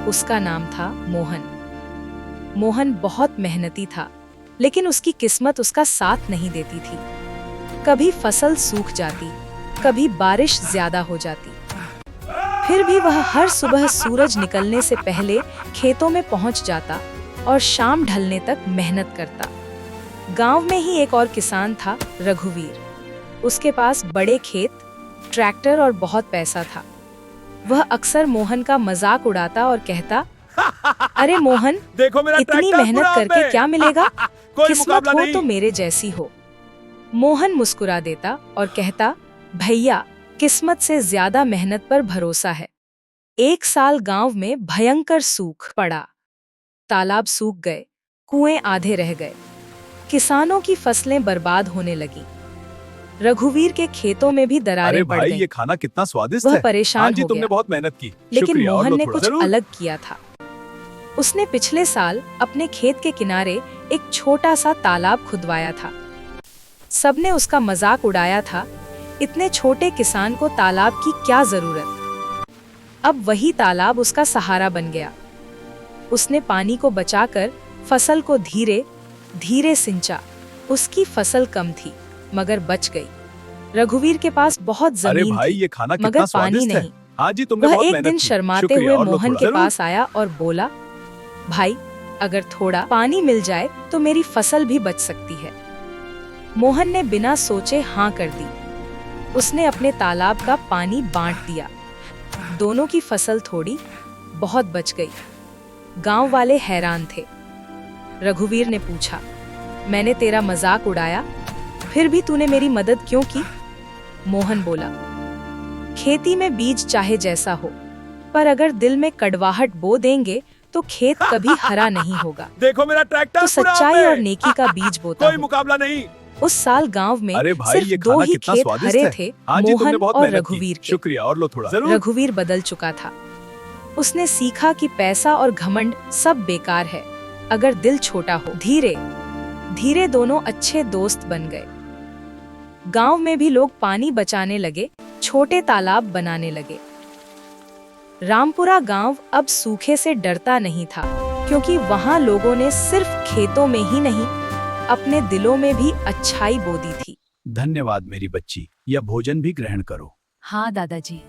उसका नाम था मोहन। मोहन बहुत मेहनती था, लेकिन उसकी किस्मत उसका साथ नहीं देती थी। कभी फसल सूख जाती, कभी बारिश ज्यादा हो जाती। फिर भी वह हर सुबह सूरज निकलने से पहले खेतों में पहुंच जाता और शाम ढलने तक मेहनत करता। गांव में ही एक और किसान था, रघुवीर। उसके पास बड़े खेत, ट्रैक्टर और बहुत पैसा था। वह अक्सर मोहन का मजाक उड़ाता और कहता, अरे मोहन, देखो मेरा इतनी ट्रैक्टर मेहनत पूरा करके में। क्या मिलेगा? कोई किस्मत मुकाबला हो नहीं। तो मेरे जैसी हो। मोहन मुस्कुरा देता और कहता, भैया, किस्मत से ज्यादा मेहनत पर भरोसा है। एक साल गांव में भयंकर सूख पड़ा। तालाब सूख गए, कुएं आधे रह गए। किसानों की फसलें बर्बाद होने लगी। रघुवीर के खेतों में भी दरारें अरे पड़ भाई, गईं। ये खाना कितना स्वादिष्ट वह है। परेशान हाँ जी, हो तुमने गया। बहुत मेहनत की। लेकिन शुक्रिया, और मोहन लो ने थोड़ा। कुछ जरूर। अलग किया था। उसने पिछले साल अपने खेत के किनारे एक छोटा सा तालाब खुदवाया था। सबने उसका मजाक उड़ाया था, इतने छोटे किसान को तालाब की क्या जरूरत। अब वही तालाब उसका सहारा बन गया। उसने पानी को बचाकर फसल को धीरे धीरे सिंचा। उसकी फसल कम थी, मगर बच गई। रघुवीर के पास बहुत अरे जमीन भाई, थी, ये खाना मगर कितना पानी स्वादिष्ट है। नहीं। हाँ जी, तुमने वह बहुत एक मेहनत दिन की। शर्माते शुक्रिया, हुए और लो मोहन थोड़ा। के जरूर। पास आया और बोला, भाई, अगर थोड़ा पानी मिल जाए तो मेरी फसल भी बच सकती है। मोहन ने बिना सोचे हाँ कर दी। उसने अपने तालाब का पानी बांट दिया। दोनों की फसल थोड़ी बहुत बच गई। गांव वाले हैरान थे। रघुवीर ने पूछा, मैंने तेरा मजाक उड़ाया, फिर भी तूने मेरी मदद क्यों की? मोहन बोला, खेती में बीज चाहे जैसा हो, पर अगर दिल में कड़वाहट बो देंगे तो खेत कभी हरा नहीं होगा। देखो मेरा ट्रैक्टर तो पूरा सच्चाई में। और नेकी का बीज बोता कोई हूँ। मुकाबला नहीं। उस साल गांव में अरे भाई, सिर्फ ये दो खाना ही कितना खेत स्वादिष्ट हरे है। थे, हाँ जी, तुमने मोहन बहुत और मेहनत की। रघुवीर के। शुक्रिया, और लो थोड़ा। जरूर। रघुवीर बदल चुका था। उसने सीखा कि पैसा और घमंड सब बेकार है, अगर दिल छोटा हो। धीरे धीरे दोनों अच्छे दोस्त बन गए। गांव में भी लोग पानी बचाने लगे, छोटे तालाब बनाने लगे। रामपुरा गांव अब सूखे से डरता नहीं था, क्योंकि वहां लोगों ने सिर्फ खेतों में ही नहीं, अपने दिलों में भी अच्छाई बो दी थी। धन्यवाद मेरी बच्ची, यह भोजन भी ग्रहण करो। हाँ दादाजी।